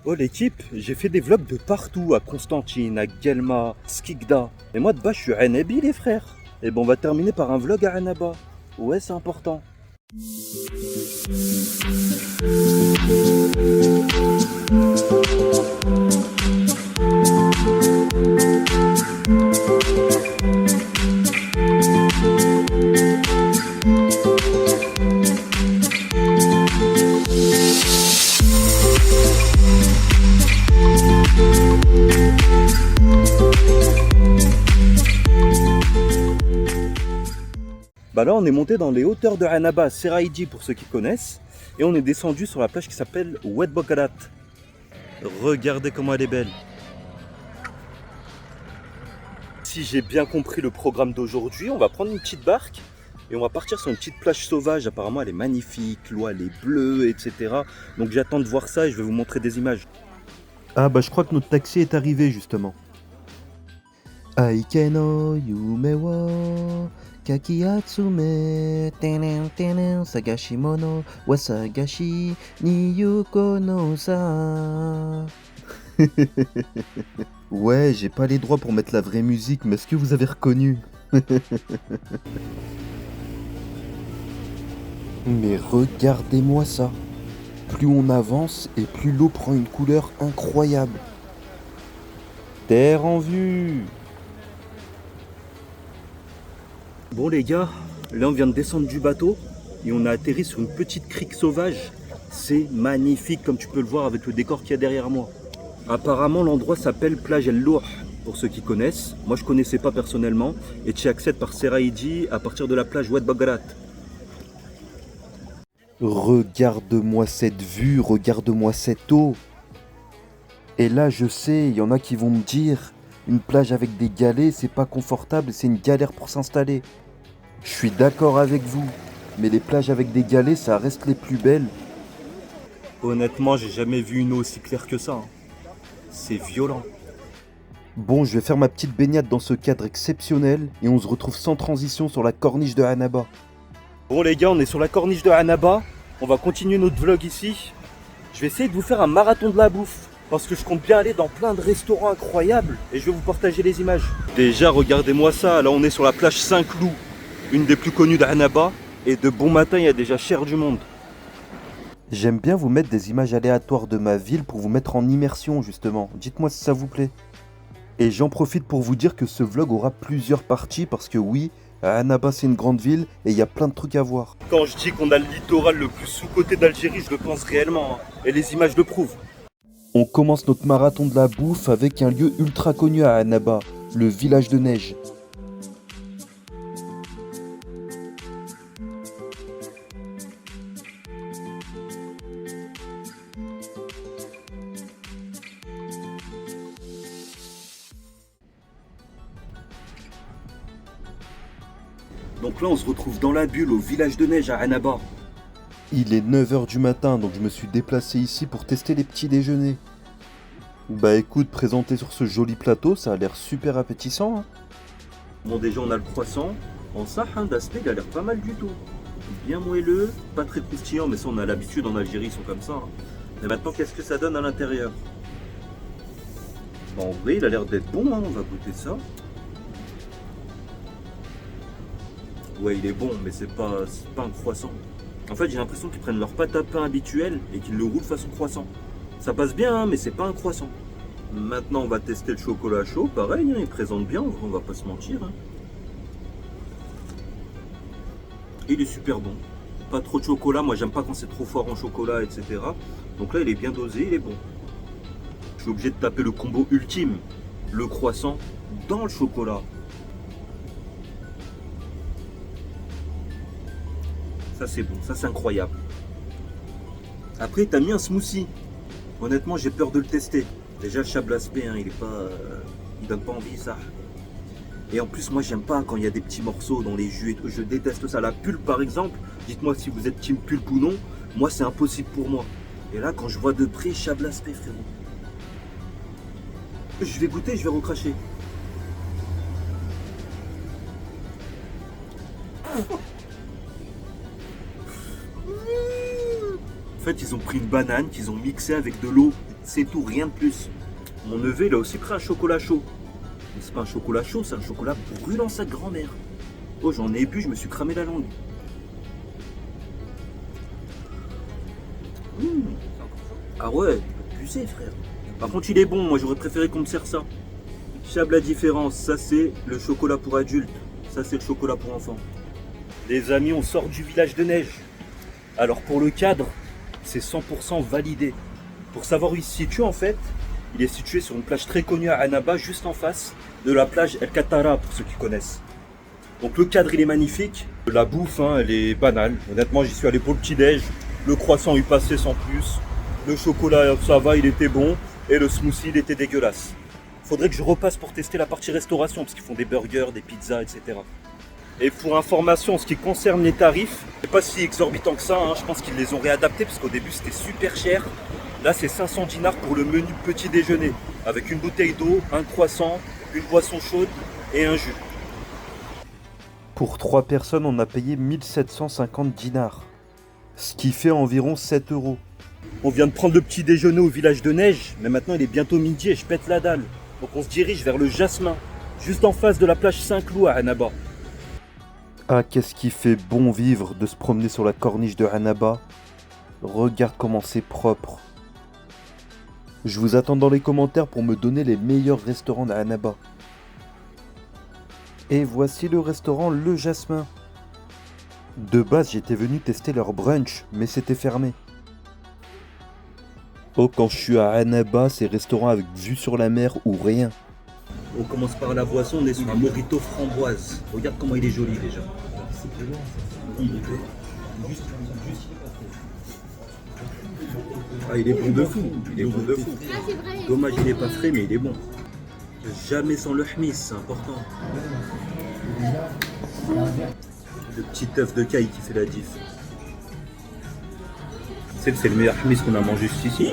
Oh l'équipe, j'ai fait des vlogs de partout, à Constantine, à Guelma, Skikda. Et moi de base je suis Anabi les frères. Et bon on va terminer par un vlog à Annaba. Ouais c'est important. Bah là on est monté dans les hauteurs de Annaba, Seraïdi pour ceux qui connaissent. Et on est descendu sur la plage qui s'appelle Oued Bogarat. Regardez comment elle est belle. Si j'ai bien compris le programme d'aujourd'hui, on va prendre une petite barque et on va partir sur une petite plage sauvage. Apparemment elle est magnifique, l'eau elle est bleue, etc. Donc j'attends de voir ça et je vais vous montrer des images. Ah bah je crois que notre taxi est arrivé justement. Aikeno yume wo kakiatsume tenen tenen sagashi mono wasagashi ni yuko no sa. Ouais, j'ai pas les droits pour mettre la vraie musique, mais est-ce que vous avez reconnu? Mais regardez-moi ça. Plus on avance et plus l'eau prend une couleur incroyable. Terre en vue. Bon les gars, là on vient de descendre du bateau et on a atterri sur une petite crique sauvage. C'est magnifique comme tu peux le voir avec le décor qu'il y a derrière moi. Apparemment l'endroit s'appelle Plage El Lour, pour ceux qui connaissent. Moi je connaissais pas personnellement et tu y accèdes par Seraïdi à partir de la plage Oued Bogarat. Regarde-moi cette vue, regarde-moi cette eau. Et là je sais, il y en a qui vont me dire, une plage avec des galets c'est pas confortable, c'est une galère pour s'installer. Je suis d'accord avec vous, mais les plages avec des galets ça reste les plus belles. Honnêtement j'ai jamais vu une eau aussi claire que ça. C'est violent. Bon, je vais faire ma petite baignade dans ce cadre exceptionnel et on se retrouve sans transition sur la corniche de Annaba. Bon les gars, on est sur la corniche de Annaba. On va continuer notre vlog ici. Je vais essayer de vous faire un marathon de la bouffe parce que je compte bien aller dans plein de restaurants incroyables et je vais vous partager les images. Déjà, regardez-moi ça. Là, on est sur la plage Saint-Cloud, une des plus connues d'Annaba. Et de bon matin, il y a déjà cher du monde. J'aime bien vous mettre des images aléatoires de ma ville pour vous mettre en immersion justement. Dites-moi si ça vous plaît. Et j'en profite pour vous dire que ce vlog aura plusieurs parties parce que oui, Annaba c'est une grande ville et il y a plein de trucs à voir. Quand je dis qu'on a le littoral le plus sous-coté d'Algérie, je le pense réellement. Et les images le prouvent. On commence notre marathon de la bouffe avec un lieu ultra connu à Annaba, le village de neige. Donc là on se retrouve dans la bulle au village de neige à Annaba. Il est 9h du matin donc je me suis déplacé ici pour tester les petits déjeuners. Bah écoute, présenté sur ce joli plateau, ça a l'air super appétissant. Hein. Bon déjà on a le croissant. En sahin d'aspect il a l'air pas mal du tout. Bien moelleux, pas très croustillant mais ça on a l'habitude en Algérie, ils sont comme ça. Hein. Et maintenant qu'est-ce que ça donne à l'intérieur? Bah, en vrai il a l'air d'être bon, hein. On va goûter ça. Ouais, il est bon, mais c'est pas un croissant. En fait, j'ai l'impression qu'ils prennent leur pâte à pain habituelle et qu'ils le roulent façon croissant. Ça passe bien, hein, mais c'est pas un croissant. Maintenant, on va tester le chocolat chaud. Pareil, hein, il présente bien, on va pas se mentir. Hein. Il est super bon. Pas trop de chocolat, moi j'aime pas quand c'est trop fort en chocolat, etc. Donc là, il est bien dosé, il est bon. Je suis obligé de taper le combo ultime. Le croissant dans le chocolat. Ça c'est bon, ça c'est incroyable. Après t'as mis un smoothie. Honnêtement j'ai peur de le tester. Déjà le chablaspé, hein, il est pas. Il donne pas envie ça. Et en plus moi j'aime pas quand il y a des petits morceaux dans les jus et tout. Je déteste ça. La pulpe par exemple, dites-moi si vous êtes team pulpe ou non, moi c'est impossible pour moi. Et là quand je vois de près chablaspé frérot. Je vais goûter, je vais recracher. En fait, ils ont pris une banane qu'ils ont mixée avec de l'eau. c'est tout, rien de plus. Mon neveu, il a aussi pris un chocolat chaud. Mais c'est pas un chocolat chaud, c'est un chocolat brûlant sa grand-mère. Oh, j'en ai bu, je me suis cramé la langue. Mmh. Ah ouais, abusé, frère. Par contre, il est bon, moi j'aurais préféré qu'on me serve ça. Chab, la différence, ça c'est le chocolat pour adultes, ça c'est le chocolat pour enfants. Les amis, on sort du village de neige. Alors pour le cadre, c'est 100% validé. Pour savoir où il se situe en fait, il est situé sur une plage très connue à Annaba, juste en face de la plage El Katara, pour ceux qui connaissent. Donc le cadre il est magnifique, la bouffe elle est banale. Honnêtement, j'y suis allé pour le petit-déj, le croissant il passait sans plus, le chocolat ça va, il était bon, et le smoothie il était dégueulasse. Faudrait que je repasse pour tester la partie restauration, parce qu'ils font des burgers, des pizzas, etc. Et pour information, en ce qui concerne les tarifs, c'est pas si exorbitant que ça, je pense qu'ils les ont réadaptés, parce qu'au début c'était super cher. Là c'est 500 dinars pour le menu petit déjeuner, avec une bouteille d'eau, un croissant, une boisson chaude et un jus. Pour 3 personnes, on a payé 1750 dinars, ce qui fait environ 7 euros. On vient de prendre le petit déjeuner au village de neige, mais maintenant il est bientôt midi et je pète la dalle. Donc on se dirige vers le Jasmin, juste en face de la plage Saint-Cloud à Annaba. Ah, qu'est-ce qui fait bon vivre de se promener sur la corniche de Annaba. Regarde comment c'est propre. Je vous attends dans les commentaires pour me donner les meilleurs restaurants d'Annaba. Et voici le restaurant Le Jasmin. De base, j'étais venu tester leur brunch, mais c'était fermé. Oh, quand je suis à Annaba, c'est restaurant avec vue sur la mer ou rien. On commence par la boisson, on est sur un mojito framboise. Regarde comment il est joli déjà. Ah, il est bon de fou, il est bon de fou. Dommage, il n'est pas frais, mais il est bon. Jamais sans le hmis, c'est important. Le petit œuf de caille qui fait la diff. C'est le meilleur hmis qu'on a mangé jusqu'ici.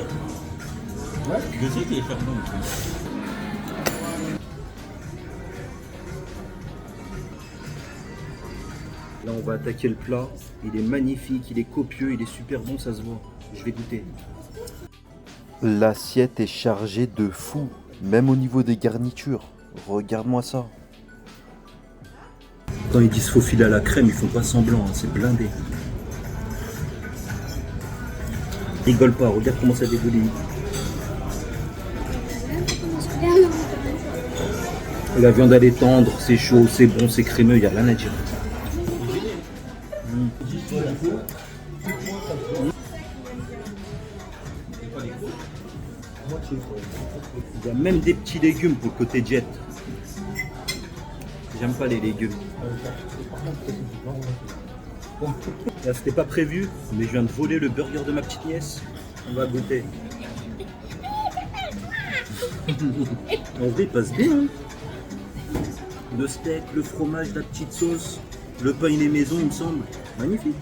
Ouais, je sais qu'il est fermé. Là, on va attaquer le plat. Il est magnifique, il est copieux, il est super bon, ça se voit. Je vais goûter. L'assiette est chargée de fou, même au niveau des garnitures. Regarde-moi ça. Quand ils disent faux filet à la crème, ils font pas semblant, c'est blindé. Rigole pas, regarde comment ça dégouline. La viande elle est tendre, c'est chaud, c'est bon, c'est crémeux, il n'y a rien à dire. Il y a même des petits légumes pour le côté jet. J'aime pas les légumes. Là c'était pas prévu, mais je viens de voler le burger de ma petite nièce. On va goûter. En vrai il passe bien. Le steak, le fromage, la petite sauce, le pain il est maison il me semble. Magnifique.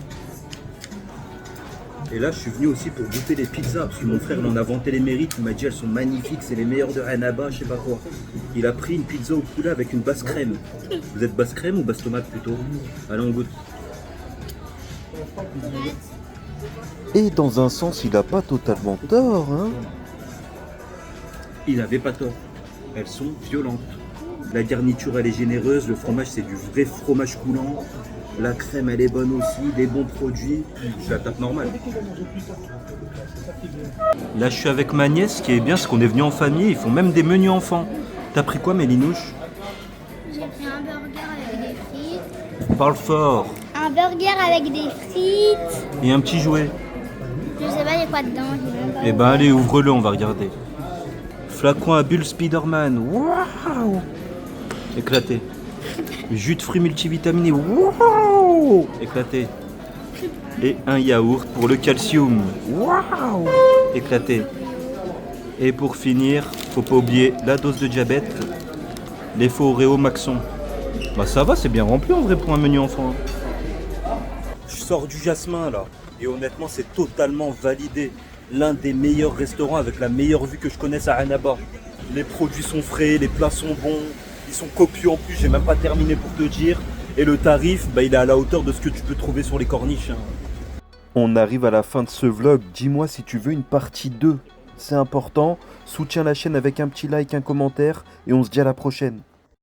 Et là je suis venu aussi pour goûter les pizzas, parce que mon frère il en a vanté les mérites, il m'a dit elles sont magnifiques, c'est les meilleures de Annaba, je sais pas quoi. Il a pris une pizza au poulet avec une basse crème. Vous êtes basse crème ou basse tomate plutôt? Allez on goûte. Et dans un sens, il a pas totalement tort, hein. Il avait pas tort. Elles sont violentes. La garniture elle est généreuse, le fromage c'est du vrai fromage coulant. La crème elle est bonne aussi, des bons produits. Je la tape normale. Là je suis avec ma nièce, ce qui est bien c'est qu'on est venu en famille, ils font même des menus enfants. T'as pris quoi Mélinouche? J'ai pris un burger avec des frites. Parle fort. Un burger avec des frites. Et un petit jouet. Je sais pas il y a quoi dedans. Eh ben allez ouvre-le, on va regarder. Flacon à bulles Spider-Man. Waouh! Éclaté. Jus de fruits multivitaminé. Waouh! Éclaté. Et un yaourt pour le calcium. Waouh! Éclaté. Et pour finir, faut pas oublier la dose de diabète, les faux Oreo Maxon. Bah ça va, c'est bien rempli en vrai pour un menu enfant. Je sors du Jasmin là, et honnêtement c'est totalement validé. L'un des meilleurs restaurants avec la meilleure vue que je connaisse à Annaba. Les produits sont frais, les plats sont bons, ils sont copieux en plus, j'ai même pas terminé pour te dire. Et le tarif, bah, il est à la hauteur de ce que tu peux trouver sur les corniches. On arrive à la fin de ce vlog, dis-moi si tu veux une partie 2. c'est important. Soutiens la chaîne avec un petit like, un commentaire, et on se dit à la prochaine.